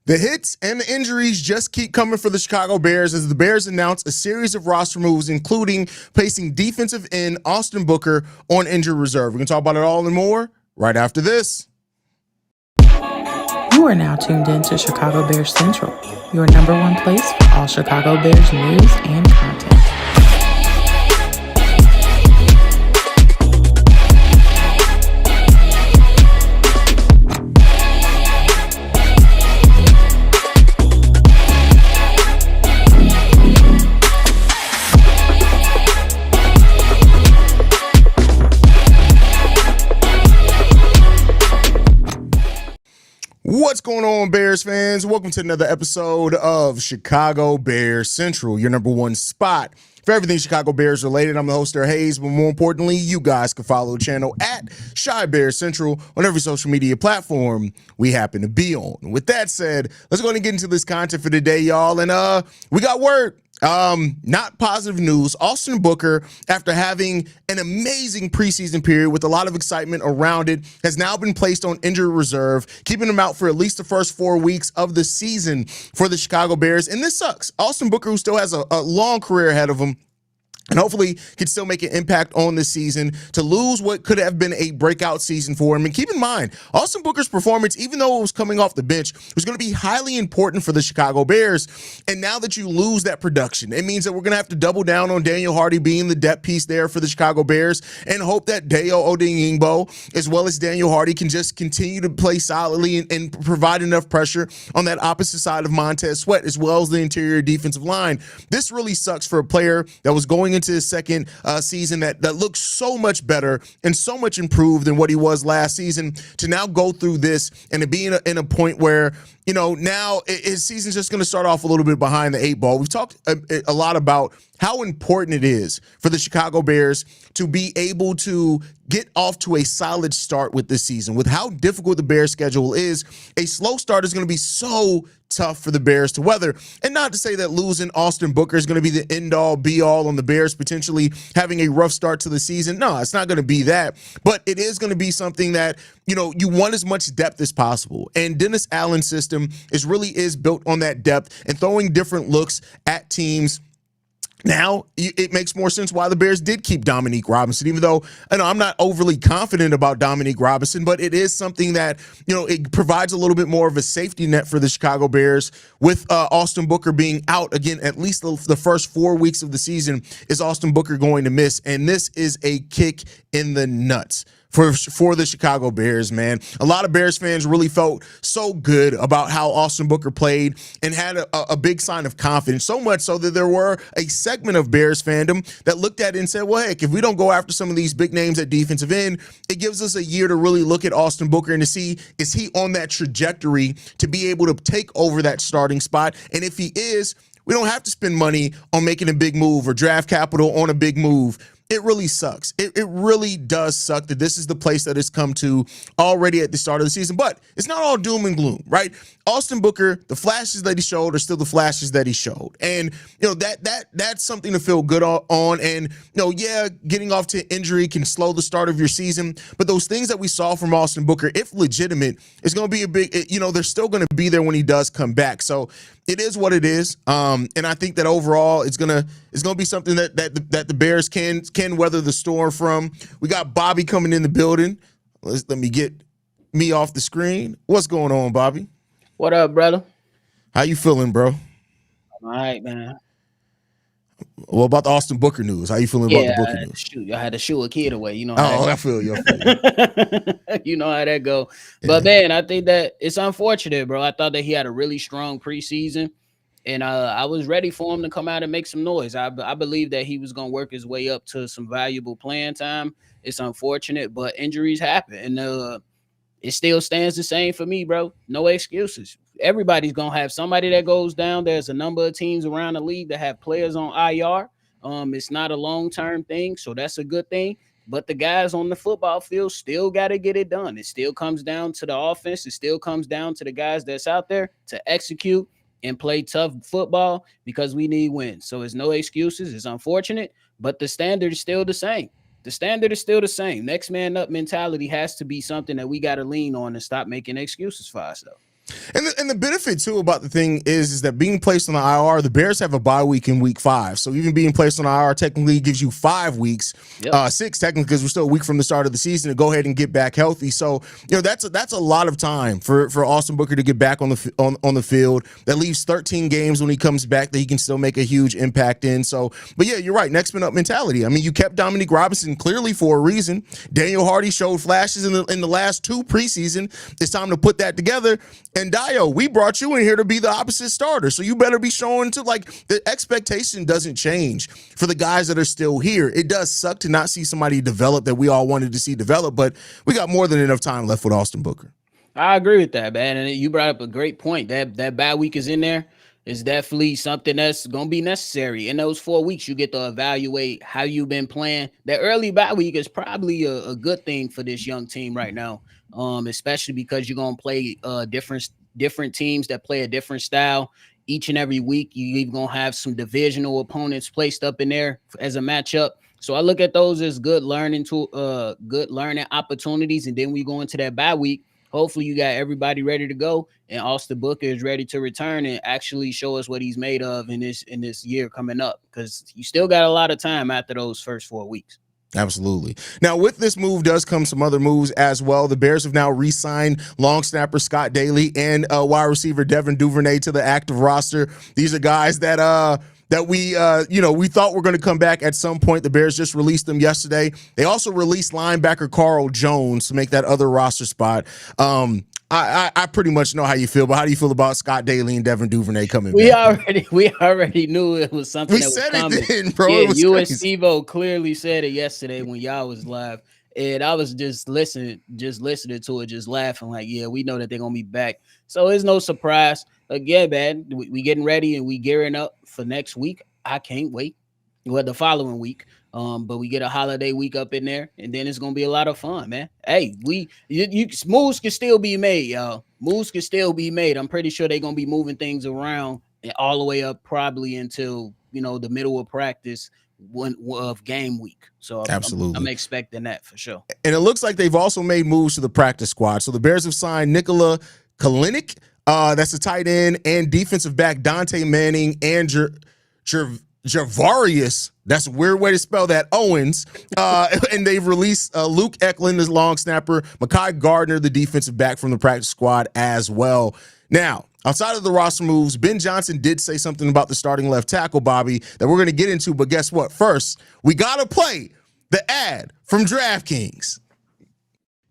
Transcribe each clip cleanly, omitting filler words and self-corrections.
The hits and the injuries just keep coming for the Chicago Bears as the Bears announce a series of roster moves, including placing defensive end Austin Booker on injured reserve. We can talk about it all and more right after this. You are now tuned in to Chicago Bears Central, your number one place for all Chicago Bears news and content. What's going on, Bears fans? Welcome to another episode of Chicago Bears Central, your number one spot for everything Chicago Bears related. I'm the host, Hayes, but more importantly, you guys can follow the channel at Chi Bears Central on every social media platform we happen to be on. With that said, let's go ahead and get into this content for today, y'all. And we got word. Not positive news. Austin Booker, after having an amazing preseason period with a lot of excitement around it, has now been placed on injured reserve, keeping him out for at least the first 4 weeks of the season for the Chicago Bears. And this sucks. Austin Booker, who still has a long career ahead of him, and hopefully can still make an impact on this season, to lose what could have been a breakout season for him. And keep in mind, Austin Booker's performance, even though it was coming off the bench, was going to be highly important for the Chicago Bears. And now that you lose that production, it means that we're going to have to double down on Daniel Hardy being the depth piece there for the Chicago Bears, and hope that Dayo Odeyingbo, as well as Daniel Hardy, can just continue to play solidly and provide enough pressure on that opposite side of Montez Sweat, as well as the interior defensive line. This really sucks for a player that was going into his second season that looks so much better and so much improved than what he was last season, to now go through this and to be in a point where, you know, now his season's just going to start off a little bit behind the 8 ball. We've talked a lot about how important it is for the Chicago Bears to be able to get off to a solid start with this season. With how difficult the Bears schedule is, a slow start is going to be so tough for the Bears to weather. And not to say that losing Austin Booker is going to be the end-all, be-all on the Bears potentially having a rough start to the season. No, it's not going to be that. But it is going to be something that, you know, you want as much depth as possible. And Dennis Allen's system really is built on that depth and throwing different looks at teams. Now, it makes more sense why the Bears did keep Dominique Robinson, even though, I know, I'm not overly confident about Dominique Robinson, but it is something that, you know, it provides a little bit more of a safety net for the Chicago Bears. With Austin Booker being out again, at least the first 4 weeks of the season, is Austin Booker going to miss. And this is a kick in the nuts for the Chicago Bears, man. A lot of Bears fans really felt so good about how Austin Booker played and had a big sign of confidence, so much so that there were a segment of Bears fandom that looked at it and said, well, heck, if we don't go after some of these big names at defensive end, it gives us a year to really look at Austin Booker and to see, is he on that trajectory to be able to take over that starting spot? And if he is, we don't have to spend money on making a big move or draft capital on a big move. It really sucks. It really does suck that this is the place that it's come to already at the start of the season. But it's not all doom and gloom, right? Austin Booker, the flashes that he showed are still the flashes that he showed. And, you know, that's something to feel good on. And, you know, yeah, getting off to injury can slow the start of your season. But those things that we saw from Austin Booker, if legitimate, is going to be a big, you know, they're still going to be there when he does come back. So it is what it is. And I think that overall it's gonna be something that the Bears can weather the storm from. We got Bobby coming in the building. Let me get me off the screen. What's going on, Bobby? What up, brother? How you feeling, bro? All right, man. What about the Austin Booker news? How you feeling about the Booker news? I had to shoo a kid away. You know. I feel you. You know how that go. But man, I think that it's unfortunate, bro. I thought that he had a really strong preseason, and I was ready for him to come out and make some noise. I believe that he was going to work his way up to some valuable playing time. It's unfortunate, but injuries happen, and it still stands the same for me, bro. No excuses. Everybody's going to have somebody that goes down. There's a number of teams around the league that have players on IR. It's not a long-term thing, so that's a good thing. But the guys on the football field still got to get it done. It still comes down to the offense. It still comes down to the guys that's out there to execute and play tough football, because we need wins. So it's no excuses. It's unfortunate, but the standard is still the same. The standard is still the same. Next man up mentality has to be something that we got to lean on and stop making excuses for ourselves. And the benefit too about the thing is that being placed on the IR, the Bears have a bye week in week 5. So even being placed on the IR technically gives you 5 weeks, 6 technically, because we're still a week from the start of the season to go ahead and get back healthy. So that's a lot of time for Austin Booker to get back on the field. That leaves 13 games when he comes back that he can still make a huge impact in. So, but yeah, you're right. Next man up mentality. I mean, you kept Dominique Robinson clearly for a reason. Daniel Hardy showed flashes in the last 2 preseason. It's time to put that together. And Dio, we brought you in here to be the opposite starter. So you better be showing to, like, the expectation doesn't change for the guys that are still here. It does suck to not see somebody develop that we all wanted to see develop, but we got more than enough time left with Austin Booker. I agree with that, man. And you brought up a great point. That bye week is in there. It's definitely something that's going to be necessary. In those 4 weeks, you get to evaluate how you've been playing. That early bye week is probably a good thing for this young team right now, especially because you're going to play different teams that play a different style each and every week. You're even going to have some divisional opponents placed up in there as a matchup. So I look at those as good learning opportunities. And then we go into that bye week. Hopefully you got everybody ready to go, and Austin Booker is ready to return and actually show us what he's made of in this year coming up, because you still got a lot of time after those first 4 weeks. Absolutely. Now, with this move does come some other moves as well. The Bears have now re-signed long snapper Scott Daly and wide receiver Devin Duvernay to the active roster. These are guys that we thought were going to come back at some point. The Bears just released them yesterday. They also released linebacker Carl Jones to make that other roster spot. I pretty much know how you feel, but how do you feel about Scott Daly and Devin Duvernay coming back? We already knew it was something that was coming. It then, bro. Yeah, you crazy. and Steve-O clearly said it yesterday when y'all was live. And I was just listening to it, just laughing like, yeah, we know that they're going to be back. So it's no surprise. Again, man, we getting ready and we gearing up for next week. I can't wait. Well, the following week. But we get a holiday week up in there, and then it's gonna be a lot of fun, man. Hey, moves can still be made, y'all. Moves can still be made. I'm pretty sure they're gonna be moving things around all the way up probably until the middle of practice of game week. So absolutely, I'm expecting that for sure. And it looks like they've also made moves to the practice squad. So the Bears have signed Nikola Kalinick, that's a tight end, and defensive back Dante Manning and Javarius, that's a weird way to spell that, Owens, and they've released Luke Eklund, the long snapper, Mekhi Gardner, the defensive back from the practice squad as well. Now, outside of the roster moves, Ben Johnson did say something about the starting left tackle, Bobby, that we're going to get into, but guess what? First, we got to play the ad from DraftKings.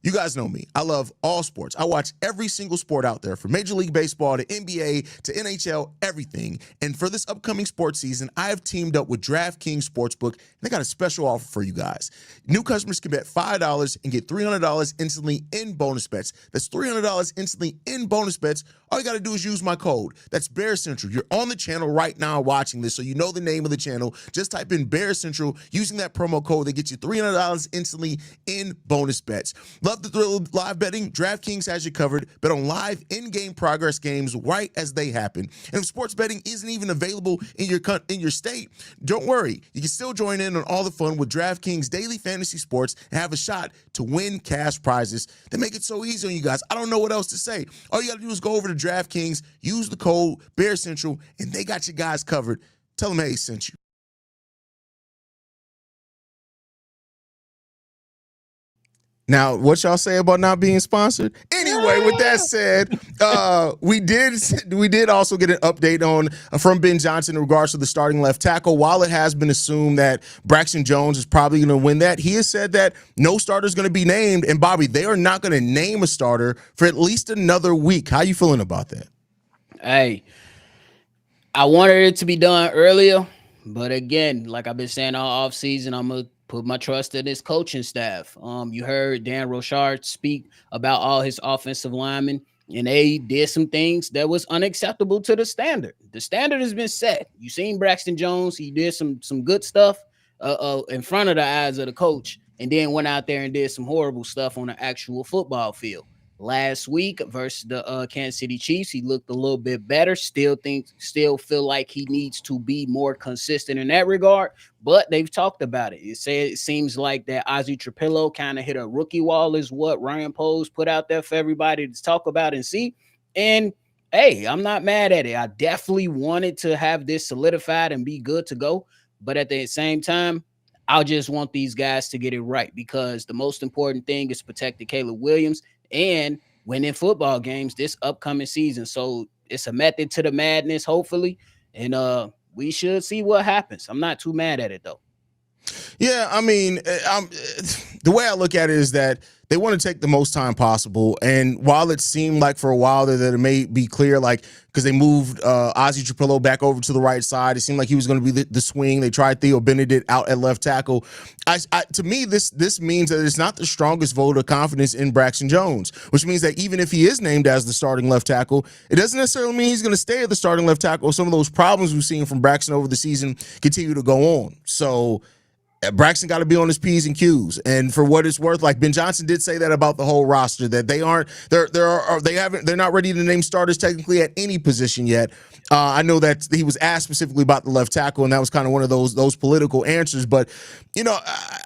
You guys know me. I love all sports. I watch every single sport out there, from Major League Baseball to NBA to NHL, everything. And for this upcoming sports season, I have teamed up with DraftKings Sportsbook, and they got a special offer for you guys. New customers can bet $5 and get $300 instantly in bonus bets. That's $300 instantly in bonus bets. All you got to do is use my code. That's Bear Central. You're on the channel right now watching this, so you know the name of the channel. Just type in Bear Central using that promo code. They get you $300 instantly in bonus bets. Love the thrill of live betting? DraftKings has you covered. Bet on live in-game progress games right as they happen. And if sports betting isn't even available in your state, don't worry. You can still join in on all the fun with DraftKings Daily Fantasy Sports and have a shot to win cash prizes. They make it so easy on you guys. I don't know what else to say. All you got to do is go over to DraftKings, use the code Bear Central, and they got you guys covered. Tell them Hayes sent you. Now, what y'all say about not being sponsored? Anyway, with that said, we did also get an update from Ben Johnson in regards to the starting left tackle. While it has been assumed that Braxton Jones is probably going to win that, he has said that no starter is going to be named. And Bobby, they are not going to name a starter for at least another week. How you feeling about that? Hey, I wanted it to be done earlier, but again, like I've been saying all offseason, I'm going to put my trust in his coaching staff. You heard Dan Rochard speak about all his offensive linemen, and they did some things that was unacceptable to the standard. The standard has been set. You seen Braxton Jones. He did some good stuff in front of the eyes of the coach, and then went out there and did some horrible stuff on the actual football field. Last week versus the Kansas City Chiefs, he looked a little bit better. Still feel like he needs to be more consistent in that regard, but they've talked about it. It seems like that Ozzie Trapillo kind of hit a rookie wall, is what Ryan Poles put out there for everybody to talk about and see. And hey, I'm not mad at it. I definitely wanted to have this solidified and be good to go. But at the same time, I just want these guys to get it right, because the most important thing is protecting Caleb Williams and winning football games this upcoming season. So it's a method to the madness, hopefully. And we should see what happens. I'm not too mad at it, though. Yeah, I mean, the way I look at it is that they want to take the most time possible. And while it seemed like for a while that it may be clear, like, because they moved Ozzie Trapillo back over to the right side, it seemed like he was going to be the swing. They tried Theo Benedict out at left tackle. To me, this means that it's not the strongest vote of confidence in Braxton Jones, which means that even if he is named as the starting left tackle, it doesn't necessarily mean he's going to stay at the starting left tackle. Some of those problems we've seen from Braxton over the season continue to go on. So Braxton got to be on his P's and Q's. And for what it's worth, like Ben Johnson did say that about the whole roster, that they're not ready to name starters technically at any position yet. I know that he was asked specifically about the left tackle, and that was kind of one of those political answers. But,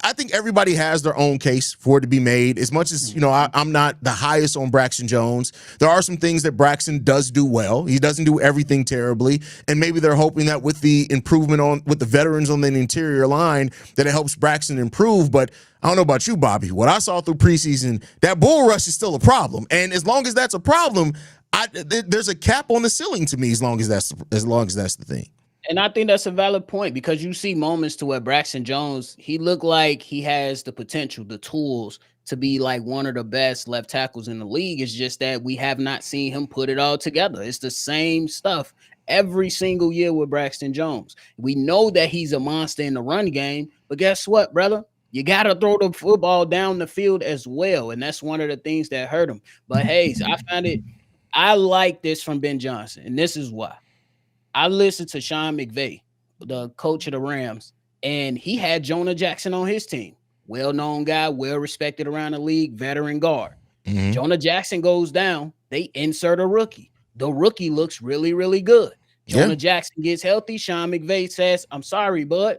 I think everybody has their own case for it to be made. As much as, I'm not the highest on Braxton Jones, there are some things that Braxton does do well. He doesn't do everything terribly. And maybe they're hoping that with the improvement with the veterans on the interior line, that it helps Braxton improve. But I don't know about you, Bobby. What I saw through preseason, that bull rush is still a problem. And as long as that's a problem, there's a cap on the ceiling to me, as long as that's the thing. And I think that's a valid point, because you see moments to where Braxton Jones, he looked like he has the potential, the tools to be like one of the best left tackles in the league. It's just that we have not seen him put it all together. It's the same stuff every single year with Braxton Jones. We know that he's a monster in the run game, but guess what, brother? You got to throw the football down the field as well. And that's one of the things that hurt him. But Hayes, I like this from Ben Johnson, and this is why. I listened to Sean McVay, the coach of the Rams, and he had Jonah Jackson on his team. Well-known guy, well-respected around the league, veteran guard. Mm-hmm. Jonah Jackson goes down. They insert a rookie. The rookie looks really, really good. Jonah Jackson gets healthy. Sean McVay says, I'm sorry, bud.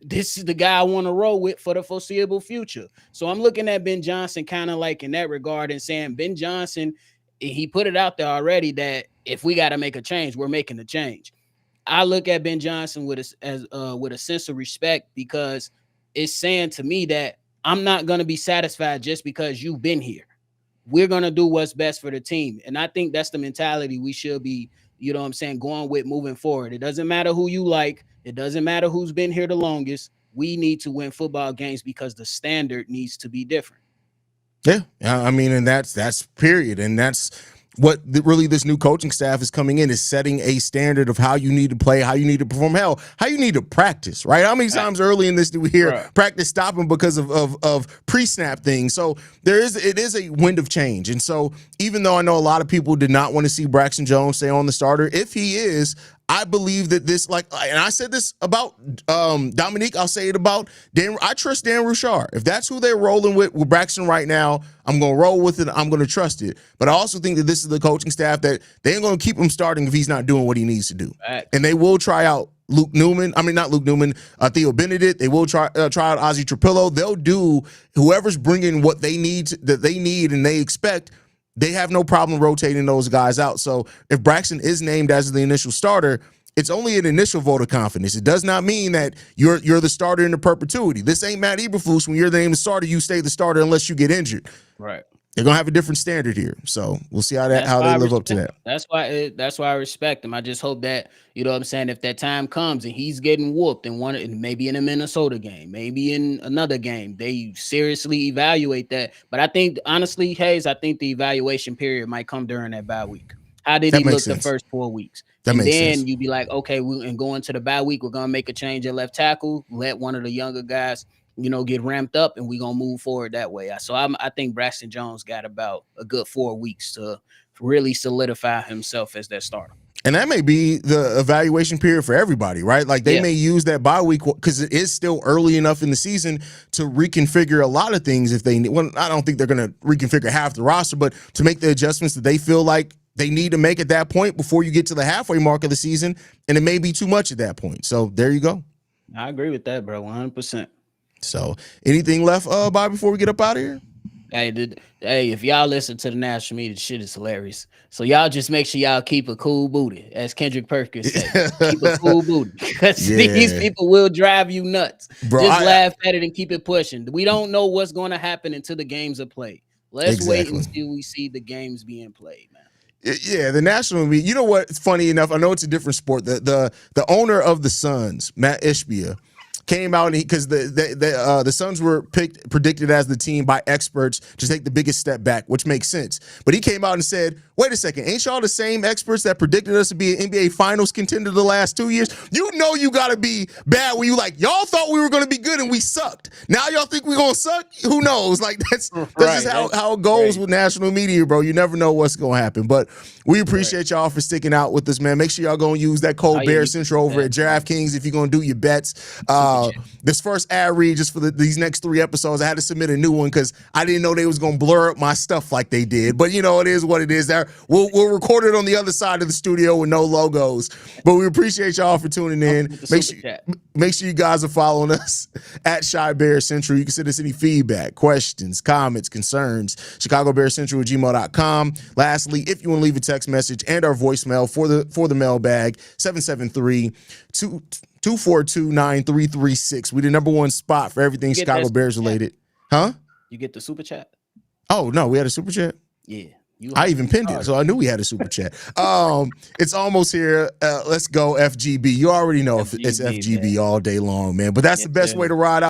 This is the guy I want to roll with for the foreseeable future. So I'm looking at Ben Johnson kind of like in that regard and saying, Ben Johnson, he put it out there already that if we got to make a change, we're making a change. I look at Ben Johnson with a sense of respect, because it's saying to me that I'm not going to be satisfied just because you've been here. We're going to do what's best for the team. And I think that's the mentality we should be, going with moving forward. It doesn't matter who you like. It doesn't matter who's been here the longest. We need to win football games because the standard needs to be different. Yeah, I mean, and that's period. And that's what really this new coaching staff is coming in, is setting a standard of how you need to play, how you need to perform, how you need to practice, right? How many times early in this do we hear practice stopping because of pre-snap things? So it is a wind of change. And so even though I know a lot of people did not want to see Braxton Jones stay on the starter, if he is, I believe that this, and I said this about Dominique, I'll say it about Dan. I trust Dan Rouchard. If that's who they're rolling with Braxton right now, I'm going to roll with it. I'm going to trust it. But I also think that this is the coaching staff that they ain't going to keep him starting if he's not doing what he needs to do. Right. And they will try out Theo Benedict. They will try out Ozzie Trapillo. They'll do whoever's bringing what they need and they expect. They have no problem rotating those guys out. So if Braxton is named as the initial starter, it's only an initial vote of confidence. It does not mean that you're the starter into perpetuity. This ain't Matt Eberflus. When you're the named starter, you stay the starter unless you get injured. Right. They're gonna have a different standard here. So we'll see how they live up to that. That's why I respect them. I just hope that, if that time comes and he's getting whooped and maybe in a Minnesota game, maybe in another game, they seriously evaluate that. But I think, honestly, Hayes, the evaluation period might come during that bye week. How did he look the first 4 weeks? And then you'd be like, okay, and going to the bye week, we're gonna make a change at left tackle, let one of the younger guys get ramped up, and we're going to move forward that way. So I think Braxton Jones got about a good 4 weeks to really solidify himself as that starter. And that may be the evaluation period for everybody, right? Like they may use that bye week because it is still early enough in the season to reconfigure a lot of things if they need. Well, I don't think they're going to reconfigure half the roster, but to make the adjustments that they feel like they need to make at that point before you get to the halfway mark of the season. And it may be too much at that point. So there you go. I agree with that, bro. 100%. So anything left, Bob, before we get up out of here? If y'all listen to the national media, the shit is hilarious. So y'all just make sure y'all keep a cool booty, as Kendrick Perkins said. Keep a cool booty, because these people will drive you nuts. Bro, just laugh at it and keep it pushing. We don't know what's going to happen until the games are played. Let's wait until we see the games being played, man. Yeah, the national media. You know what? It's funny enough. I know it's a different sport. The owner of the Suns, Matt Ishbia, came out because the Suns were predicted as the team by experts to take the biggest step back, which makes sense. But he came out and said, "Wait a second, ain't y'all the same experts that predicted us to be an NBA Finals contender the last 2 years? You know you got to be bad when you y'all thought we were going to be good and we sucked. Now y'all think we're going to suck? Who knows? Like that's just how it goes with national media, bro. You never know what's going to happen. But we appreciate y'all for sticking out with us, man. Make sure y'all go and use that code Bear Central over at DraftKings if you're going to do your bets. This first ad read just for these next 3 episodes, I had to submit a new one because I didn't know they was going to blur up my stuff like they did. But, you know, it is what it is. We'll record it on the other side of the studio with no logos. But we appreciate y'all for tuning in. Make sure you guys are following us at Shy Bear Central. You can send us any feedback, questions, comments, concerns, ChicagoBearCentral@gmail.com. Lastly, if you want to leave a text message and our voicemail for the mailbag, 773-242-9336. We the number one spot for everything Chicago Bears related. Huh? You get the super chat? Oh, no, we had a super chat? Yeah. I even pinned it, so I knew we had a super chat. It's almost here. Let's go, FGB. You already know it's FGB all day long, man. But that's the best way to ride out.